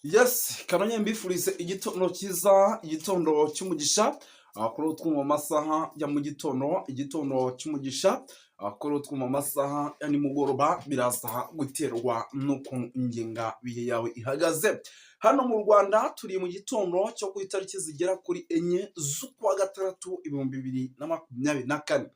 Yes, Karanya mbifurize igitondo cyiza, igitondo cy'umugisha, kuri utwo mu masaha ya mu igitondo cy'umugisha, kuri utwo mu masaha ya nimugoroba biraza guterwa n'uko ingengabihe yawe ihagaze. Hano mu Rwanda turi mu gitondo cyo ku itariki zigera kuri enye z'ukwa gatandatu 2024.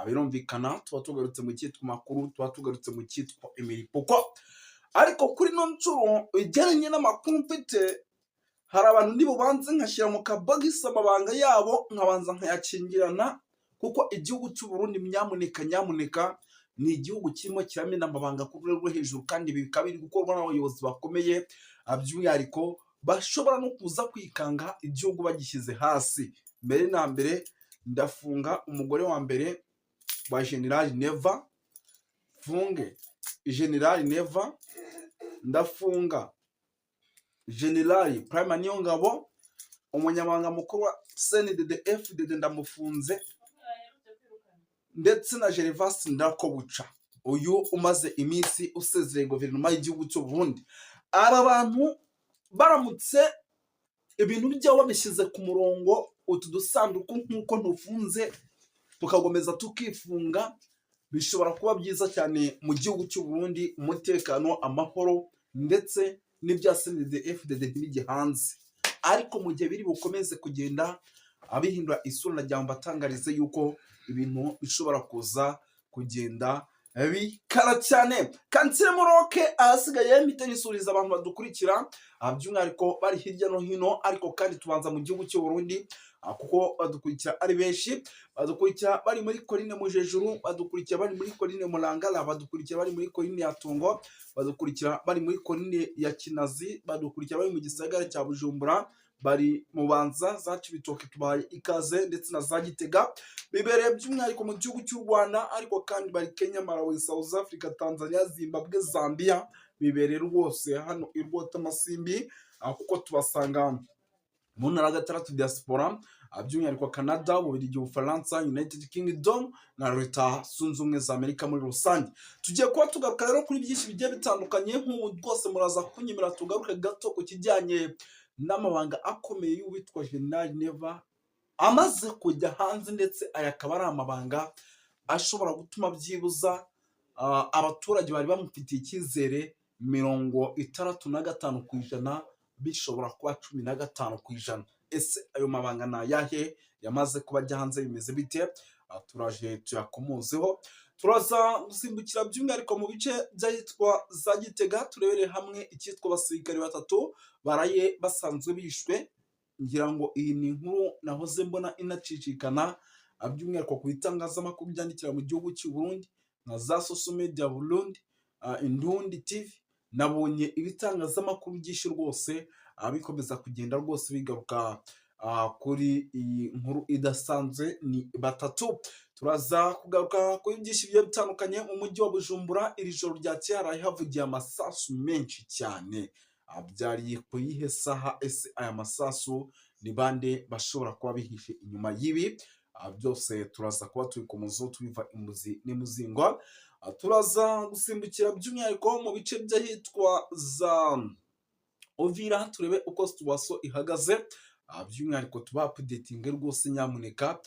Birumvikana tuba tugarutse mu cyitwa makuru, tuba tugarutse mu cyitwa imiripoko. Ariko kuri no ncuro ijyanye n'amakuru mfite, hari abantu nibubanze nkashyira mu kabogisi amabanga yabo nkabanza nkayakingirana, kuko igihugu cy'u Burundi nyamuneka ni igihugu kirimo kiramena amabanga ku rwego rwo hejuru, kandi ibi bikaba biri gukorwa n'abayobozi bakomeye, by'umwihariko bashobora no kuza kwikanga igihugu bagishyize hasi. Mbere na mbere ndafunga umugore wa mbere wa General Neva, funge General Neva, ndafunga General Prime Niyongabo, umunyamabanga mukuru wa CNDD-FDD ndamufunze, ndetse na Gervas Ndakobuca, uyu umaze iminsi usezereye guverinoma y'igihugu cy'u Burundi. Aba bantu baramutse ibintu byabo babishyize ku murongo, utu dusanduku nk'uko ntufunze tukagomeza tukifunga, bishobora kuba byiza cyane mu gihugu cy'u Burundi, umutekano, amahoro, ndetse n'ibya CNDD-FDD ntibijye hanze. Ariko mu gihe biri bukomeze kugenda abihindura isura, nagira ngo mbatangarize yuko ibintu bishobora kuza kugenda bikara cyane. Kansire Muroke ahasigaye mpite nisuriza abantu badukurikira, by'umwihariko bari hirya no hino, ariko kandi tubanza mu gihugu cy'u Burundi, kuko badukurikira ari benshi. Badukurikira bari muri Coline Mujejuru, badukurikira bari muri Coline Murangara, badukurikira bari muri Coline ya Tongo, badukurikira bari muri Coline ya Kinazi, badukurikira bari mu gisagara cya Bujumbura, bari mu Banza, za Cibitoke tubaye ikaze, ndetse na za Gitega. Bibereye by'umwihariko mu gihugu cy'u Rwanda, ariko kandi bari Kenya, Malawi, South Africa, Tanzania, Zimbabwe, Zambia. Bibereye rwose hano i Rwotamasimbi, kuko tubasanga mu ntara gatandatu diaspora, by'umwihariko Canada, Ububiligi, Ubufaransa, United Kingdom na Leta Zunze Ubumwe za Amerika muri rusange. Tugiye kuba tugaruka rero kuri byinshi bigiye bitandukanye, nk'ubu rwose muraza kunyemera tugaruke gato ku kijyanye n'amabanga akomeye y'uwitwa General Neva amaze kujya hanze, ndetse aya akaba ari amabanga ashobora gutuma byibuza abaturage bari bamufitiye icyizere 65% bishobora kuba 15%. Ese ayo mabanga ni ayahe yamaze kuba ajya hanze, bimeze bite? Turaje tuyakomozeho. Turaza gusimbukira by'umwihariko mu bice by'ahitwa za Gitega, turebere hamwe icyitwa abasirikare 3 baraye basanzwe bishwe. Ngira ngo iyi ni inkuru nahoze mbona inacicikana, by'umwihariko ku bitangazamakuru byandikira mu gihugu cy'u Burundi nka za social media Burundi, Indundi TV. Nabonye ibitangazamakuru byinshi rwose bikomeza kugenda rwose bigaruka kuri iyi nkuru idasanzwe. Ni 3. Turaza kugaruka kuri byinshi bigiye bitandukanye. Mu mujyi wa Bujumbura iri joro ryakeye haraye havugiye amasasu menshi cyane. Byari ku yihe saha? Ese aya masasu ni bande bashobora kuba bihishe inyuma y'ibi? Byose turaza kuba tubikomozaho tubiva imuzi n'imuzingo. Turaza gusimbukira by'umwihariko mu bice by'ahitwa za Uvira, turebe uko situation ihagaze, by'umwihariko tuba updating rwose nyamuneka.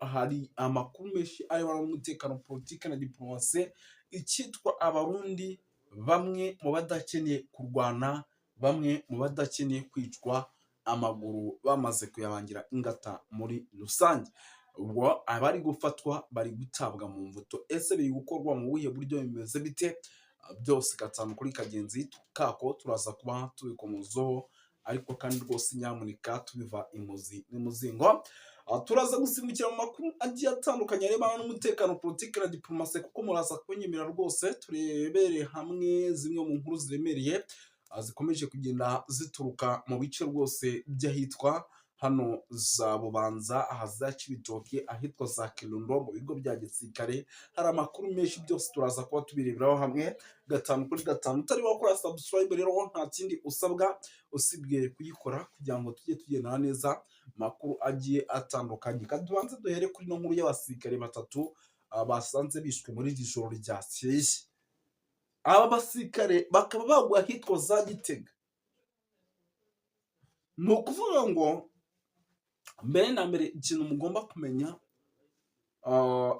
Hari amakuru menshi areba umutekano, politike na diplomasi, icyitwa abarundi bamwe mu badakeneye kurwana, bamwe mu badakeneye kwicwa amaguru bamaze kuyabangira ingata muri rusange. Ubwo abari gufatwa bari gutabwa mu mvuto. Ese biri gukorwa mu buhe buryo, bimeze bite? Byose gatanu kuri kagenzi kako turaza kuba tubikomozaho, ariko kandi rwose nyamuneka tubiva imuzi n'imuzingo. Turaza gusimbukira mu makuru agiye atandukanye arebana n'umutekano, politike na diplomasi, kuko muraza kunyemera rwose turebere hamwe zimwe mu nkuru ziremereye zikomeje kugenda zituruka mu bice rwose by'ahitwa hano za Bubanza, ahaza Cibitoke, ahitwa za Kirundo, mu bigo bya gisirikare. Hari amakuru menshi, byose turaza kuba tubireberaho hamwe gatanu kuri gatanu. Utari wakora subscribe rero nta kindi usabwa usibye kuyikora, kugira ngo tujye tugendana neza makuru agiye atandukanye. Kadubanze duhere kuri no nkuru y'abasirikare 3 basanze bishwe muri iri joro ryakeye. Aba basirikare bakaba bagwa ahitwa za Gitega. ni ukuvuga ngo mbere na mbere ikintu mugomba kumenya,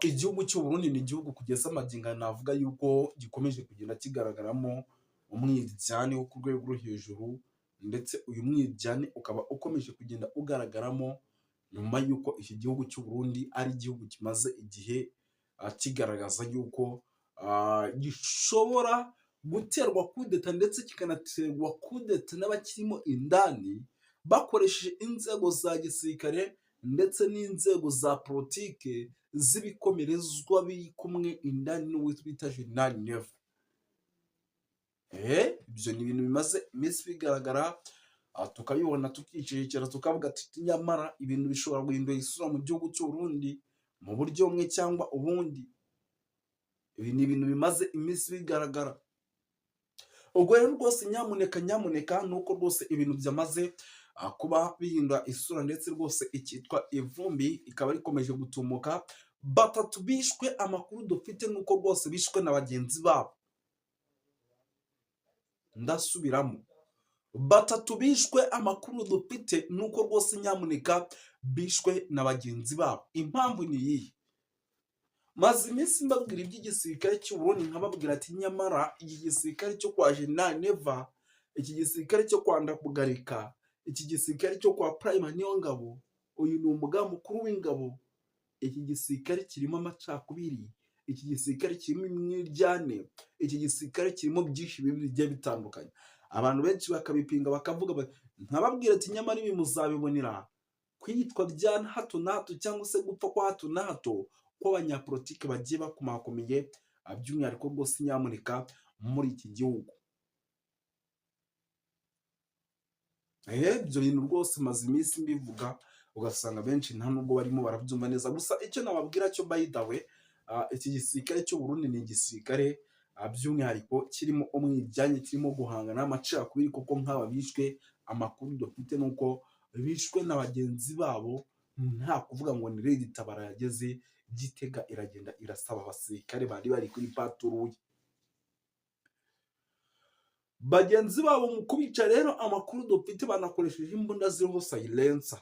igihugu cy'u Burundi ni igihugu kugeza amagingo navuga yuko gikomeje kugenda kigaragaramo umwiryane wo ku rwego rwo hejuru, ndetse uyu mwiryane ukaba ukomeje kugenda ugaragaramo nyuma y'uko iki gihugu cy'u Burundi ari igihugu kimaze igihe kigaragaza yuko gishobora guterwa kudeta, ndetse kikanaterwa kudeta n'abakirimo indani bakoresheje inzego za gisirikare ndetse n'inzego za politike z'ibikomerezwa biri kumwe indani n'uwitwa bita General Neva. Ibyo ni ibintu bimaze iminsi bigaragara, tukabibona tukicecekera tukavuga tuti nyamara ibintu bishobora guhindura isura mu gihugu cy'u Burundi mu buryo bumwe cyangwa ubundi. Ibi ni ibintu bimaze iminsi bigaragara. Ubwo rero rwose nyamuneka nuko rwose ibintu byamaze kuba bihindura isura, ndetse rwose ikitwa ivumbi ikaba rikomeje gutumuka. Batatu bishwe, amakuru dufite nuko rwose bishwe na bagenzi babo. Ndasubiramo, batatu bishwe, amakuru dufite nuko rwose nyamuneka bishwe na bagenzi babo. Impamvu ni iyi: maze iminsi mbabwira iby'igisirikare cy'u Burundi, nkababwira ati nyamara iki gisirikare cyo kwa General Neva, iki gisirikare cyo kwa Ndakugarika, iki gisirikare cyo kwa Prime Niyongabo, uyu ni umugaba mukuru w'ingabo, iki gisirikare kirimo amacakubiri, iki gisirikare kirimo imwiryane, iki gisirikare kirimo byinshi bigiye bitandukanye. Abantu benshi bakabipinga bakavuga, nkababwira ati nyamara ibi muzabibonera kwitwa bya hato na hato cyangwa se gupfa kwa hato na hato kw'abanyapolitike bagiye bakomakomeye, by'umwihariko rwose nyamuneka muri iki gihugu. Ibyo bintu rwose maze iminsi mbivuga, ugasanga benshi nta nubwo barimo barabyumva neza. Gusa icyo nababwira cyo by the way, iki gisirikare cy'u Burundi ni igisirikare by'umwihariko kirimo umwiryane, kirimo guhangana n'amacakubiri, kuko nk'aba bishwe, amakuru dufite nuko bishwe na bagenzi babo. Nta kuvuga ngo ni Red Tabara yageze Gitega iragenda irasaba abasirikare bari bari kuri paturuye bagenzi babo mu kubica. Rero amakuru dufite banakoresheje imbunda ziriho silencer,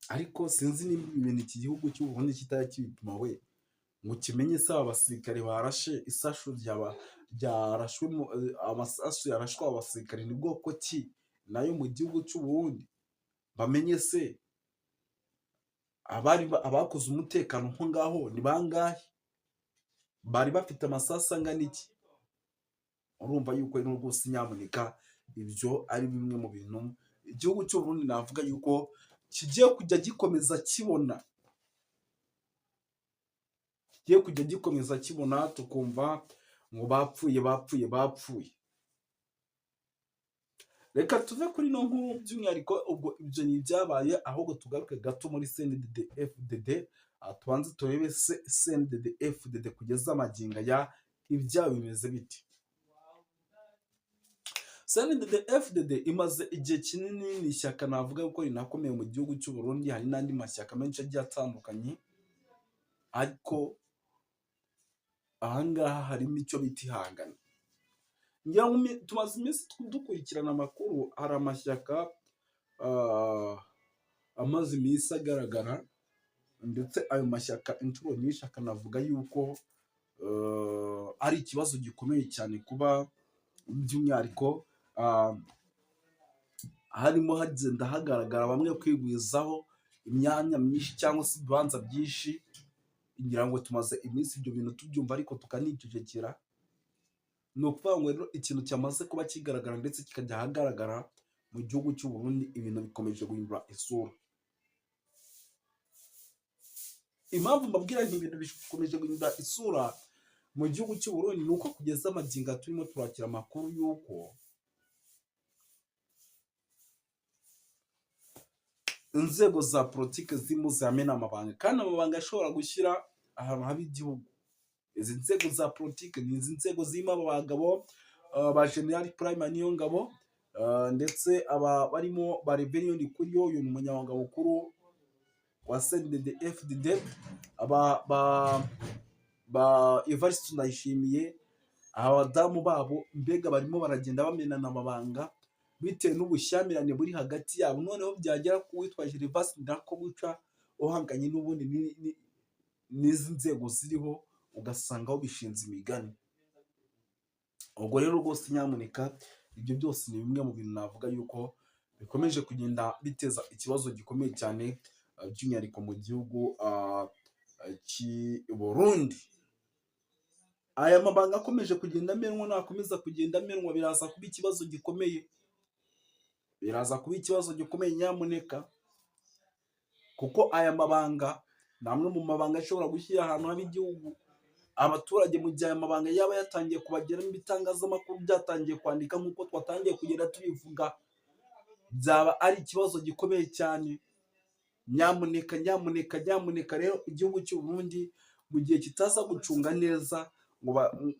ariko sinzi niba ibintu iki gihugu cy'u Burundi kitari kibituma we ngo kimenye se abasirikare barashe isashu ryarashwe, amasasu yarashwe abasirikare ni bwoko ki nayo mu gihugu cy'u Burundi, bamenye se abakoze umutekano nko ngaho ni bangahe, bari bafite amasasu angana iki. Urumva yuko rero rwose nyamuneka ibyo ari bimwe mu bintu igihugu cy'u Burundi navuga yuko kigiye kujya gikomeza kibona, tukumva ngo bapfuye. Reka tuve kuri no nkuru by'umwihariko, ubwo ibyo ni ibyabaye, ahubwo tugaruke gato muri CNDD-FDD. Tubanze turebe CNDD-FDD kugeza amagingo ya ibyabo bimeze biti. CNDD-FDD imaze igihe kinini, ni ishyaka navuga yuko rinakomeye mu gihugu cy'u Burundi. Hari n'andi mashyaka menshi agiye atandukanye, ariko ahangaha harimo icyo bita ihangana. Tumaze iminsi dukurikirana amakuru, hari amashyaka amaze iminsi agaragara, ndetse ayo mashyaka inshuro nyinshi akanavuga yuko ari ikibazo gikomeye cyane kuba by'umwihariko harimo hagenda hagaragara bamwe kwigwizaho imyanya myinshi cyangwa se ibibanza byinshi. Ngira ngo tumaze iminsi ibyo bintu tubyumva, ariko tukanicecekera. Ni ukuvuga ngo rero ikintu cyamaze kuba kigaragara ndetse kikajya ahagaragara mu gihugu cy'u Burundi, ibintu bikomeje guhindura isura. Impamvu mbabwira ni ibintu bikomeje guhindura isura mu gihugu cy'u Burundi, ni uko kugeza amagingo turimo turakira amakuru y'uko inzego za politiki zirimo ziramena amabanga, kandi amabanga ashobora gushyira ahantu haba igihugu. Izi nzego za politiki ni izi nzego zirimo abagabo ba General Prime Niyongabo, ndetse aba barimo ba Rebellion Kuriyo, uyu ni umunyamabanga mukuru wa CNDD-FDD, ba Evariste Ndayishimiye, abadamu babo, mbega barimo baragenda bamenana amabanga, bitewe n'ubushyamirane buri hagati yabo, noneho byagera ku witwa Gervas Ndirakobuca uhanganye n'ubundi n'izi nzego ziriho, ugasanga aho bishinze imigani. Ubwo rero rwose nyamuneka ibyo byose ni bimwe mu bintu navuga yuko bikomeje kugenda biteza ikibazo gikomeye cyane, by'umwihariko mu gihugu cy'i Burundi. Aya mabanga akomeje kugenda amenwa, nakomeza kugenda amenwa biraza kuba ikibazo gikomeye, biraza kuba ikibazo gikomeye nyamuneka, kuko aya mabanga ni amwe mu mabanga ashobora gushyira ahantu haba igihugu. Abaturage mu gihe aya mabanga yaba yatangiye kubageramo, ibitangazamakuru byatangiye kwandika nk'uko twatangiye kugenda tubivuga, byaba ari ikibazo gikomeye cyane. Nyamuneka nyamuneka nyamuneka rero igihugu cy'u Burundi mu gihe kitaza gucunga neza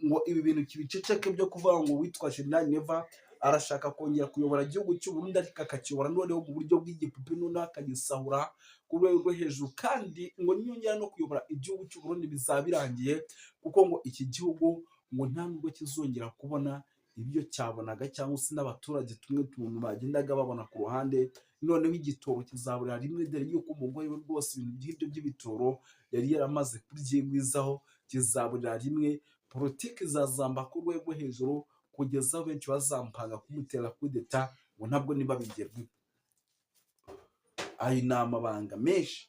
ngo ibi bintu kibiceceke byo kuvuga ngo witwa General Neva arashaka kongera kuyobora igihugu cy'u Burundi, ariko akakiyobora noneho mu buryo bw'igipupe, noneho akagisahura ku rwego rwo hejuru, kandi ngo niyongera no kuyobora igihugu cy'u Burundi bizaba birangiye, kuko ngo iki gihugu ngo nta nubwo kizongera kubona ibyo cyabonaga, cyangwa se n'abaturage tumwe tuntu bagendaga babona ku ruhande. Noneho igitoro kizaburira rimwe, dore yuko umugore we rwose ibintu by'ibyo by'ibitoro yari yaramaze kubyigwizaho, kizaburira rimwe. Politiki izazamba ku rwego hejuru, kugeza aho benshi bazampanga kumutera kudeta, ngo ntabwo niba bigerweho. Ayo ni amabanga menshi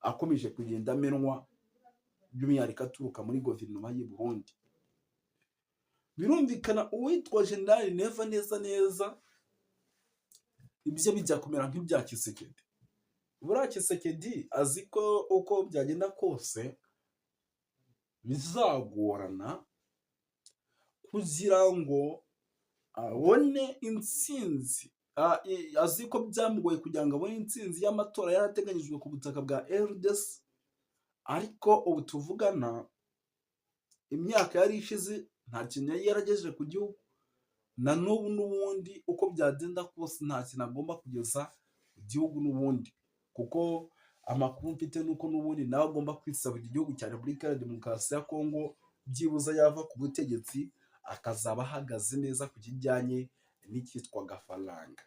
akomeje kugenda amenwa, by'umwihariko aturuka muri guverinoma y'u Burundi. Birumvikana uwitwa General Neva neza neza ibyo bijya kumera nk'ibya Kisekedi. Buriya Kisekedi azi ko uko byagenda kose bizagorana kugira ngo abone intsinzi. Azi ko byamugoye kugira ngo abone intsinzi y'amatora yarateganyijwe ku butaka bwa RDC, ariko ubu tuvugana imyaka yari ishize nta kintu yari yaragejeje ku gihugu, na n'ubu n'ubundi uko byagenda kose nta kintu agomba kugeza ku gihugu n'ubundi, kuko amakuru mfite nuko n'ubundi nawe agomba kwisabira igihugu cya Repubulika ya Demokarasi ya Kongo, byibuze yava ku butegetsi akazaba ahagaze neza ku kijyanye n'icyitwa gafaranga.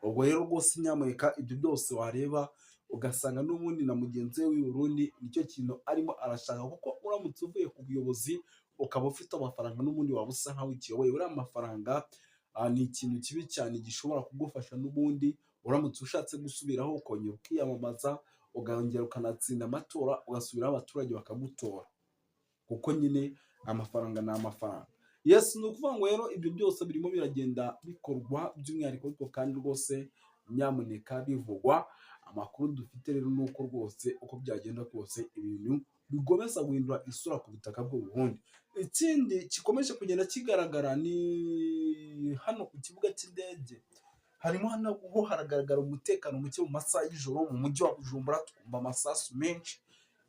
Ubwo rero rwose nyamuneka ibyo byose wareba ugasanga n'ubundi na mugenzi we w'i Burundi nicyo kintu arimo arashaka, kuko uramutse uvuye ku buyobozi ukaba ufite amafaranga n'ubundi waba usa nkaho ukiyoboye. Uriya mafaranga ni ikintu kibi cyane gishobora kugufasha n'ubundi uramutse ushatse gusubiraho ukongera ukiyamamaza, ukongera ukanatsinda amatora, ugasubiraho abaturage bakagutora, kuko nyine amafaranga ni amafaranga. Yes, ni ukuvuga ngo rero ibyo byose birimo biragenda bikorwa, by'umwihariko ariko kandi rwose nyamuneka bivugwa. Amakuru dufite rero ni uko rwose uko byagenda kose ibintu bigomeza guhindura isura ku butaka bw'u Burundi. Ikindi gikomeje kugenda kigaragara ni hano ku kibuga cy'indege, harimo hano ho haragaragara umutekano muke mu masaha y'ijoro mu mujyi wa Bujumbura, twumva amasasu menshi.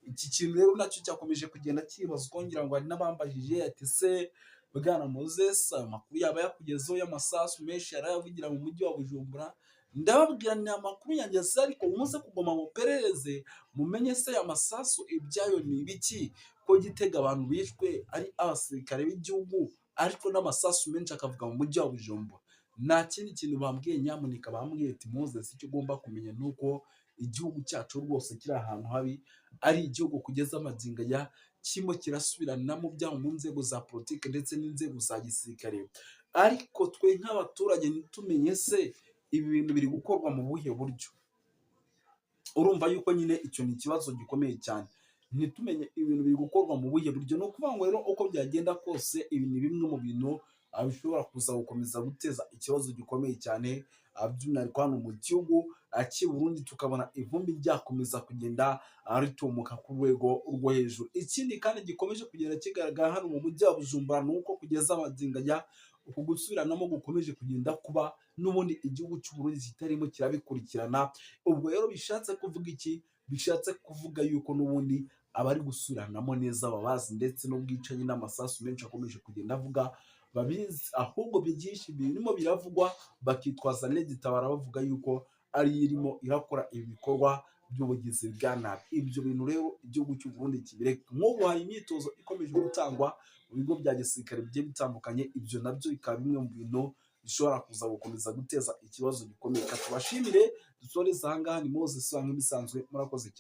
Iki kintu rero nacyo cyakomeje kugenda kibazwa, ngira ngo hari n'abambajije ati se Bwana Moses amakuru yaba yakugezeho y'amasasu menshi yarayavugira mu mujyi wa Bujumbura? Ndababwira ni amakuru yanjye se, ariko muze kugoma mu perereze mumenye se amasasu ibyayo ni ibiki, ko Gitega abantu bishwe ari abasirikare b'igihugu, ariko n'amasasu menshi akavuga mu mujyi wa Bujumbura. Nta kindi kintu bambwiye, nyamuneka bambwiye ati Moses icyo ugomba kumenya ni uko igihugu cyacu rwose kiri ahantu habi, ari igihugu kugeza amagingo ya kirimo kirasubiranamo byaba mu nzego za politiki ndetse n'inzego za gisirikare, ariko twe nk'abaturage ntitumenye se ibi bintu biri gukorwa mu buhe buryo. Urumva yuko nyine icyo ni ikibazo gikomeye cyane, ntitumenye ibintu biri gukorwa mu buhe buryo. Ni ukuvuga ngo rero uko byagenda kose ibi ni bimwe mu bintu bishobora kuza gukomeza guteza ikibazo gikomeye cyane, by'umwihariko hano mu gihugu cy'i Burundi tukabona ivumbi ryakomeza kugenda ritumuka ku rwego rwo hejuru. Ikindi kandi gikomeje kugenda kigaragara hano mu mujyi wa Bujumbura ni uko kugeza amagingo aya uku gusubiranamo gukomeje kugenda kuba, n'ubundi igihugu cy'u Burundi kitarimo kirabikurikirana. Ubwo rero bishatse kuvuga iki? Bishatse kuvuga yuko n'ubundi abari gusubiranamo neza babazi, ndetse n'ubwicanyi n'amasasu menshi akomeje kugenda avuga babizi, ahubwo byinshi birimo biravugwa bakitwaza n'igitabara bavuga yuko ari irimo irakora ibikorwa by'ubugizi bwa nabi. Ibyo bintu rero igihugu cy'u Burundi kibireka. Nk'ubu hari imyitozo ikomeje gutangwa mu bigo bya gisirikare bigiye bitandukanye, ibyo nabyo bikaba bimwe mu bintu bishobora kuza gukomeza guteza ikibazo gikomeye. Reka tubashimire dusoreze aha ngaha. Ni Moses nk'ibisanzwe, murakoze cyane.